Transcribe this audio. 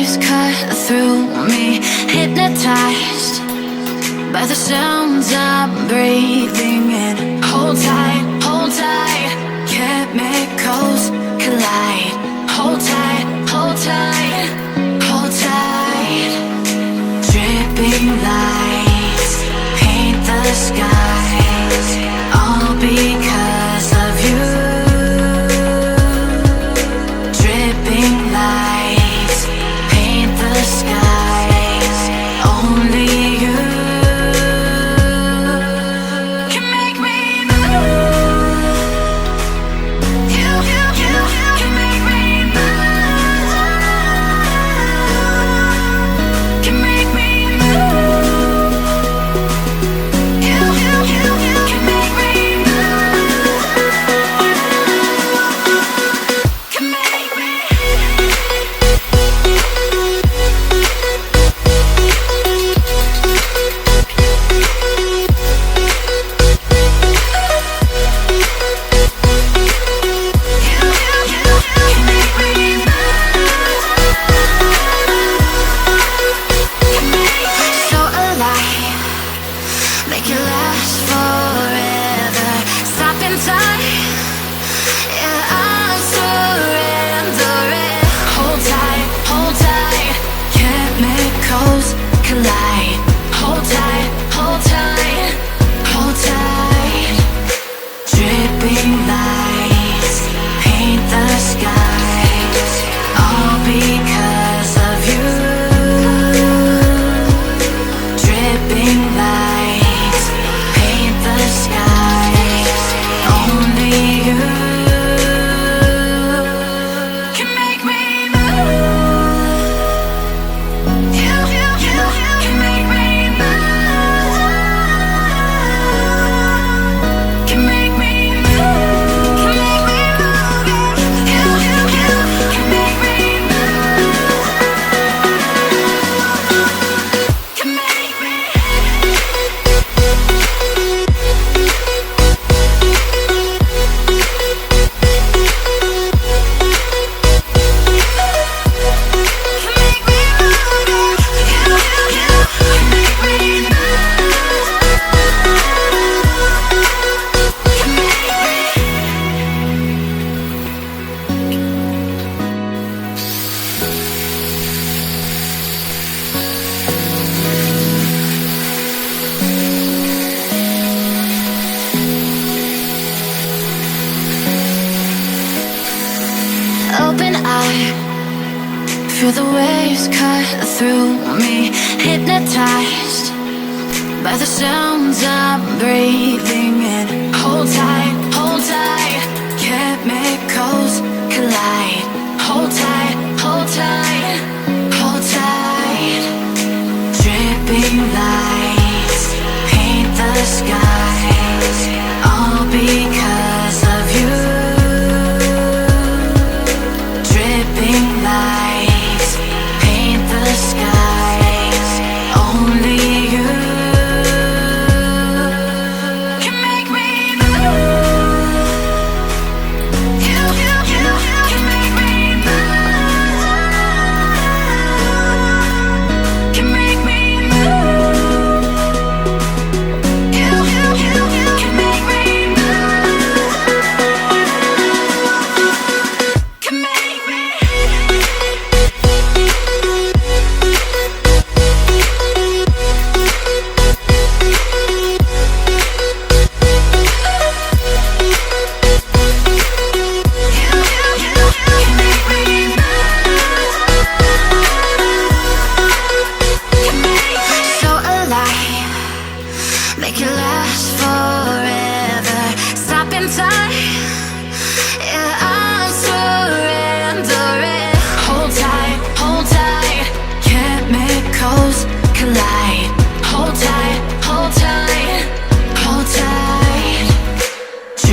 waves cut through me, hypnotized by the sounds I'm breathing in. Hold tight, chemicals collide. Hold tight, hold tight, hold tight. Dripping lights paint the skies, all because of you. Dripping lights paint the skies, only you can make me move. You can make me move. Can make me move. You can make me move. Can make me. So alive, make it last forever. Stop in time, yeah, I'm surrendering. Hold tight, chemicals collide. Hold tight, hold tight, hold tight. Dripping lights paint the skies, all because of you. Dripping lights paint the skies, only you can make me move. You can make me move. Can make me move. Can make me move. You can make me move. Can make me. Open eye, feel the waves cut through me, hypnotized by the sounds I'm breathing in. Hold tight, chemicals collide. Hold tight, hold tight, hold tight. Dripping lights paint the sky.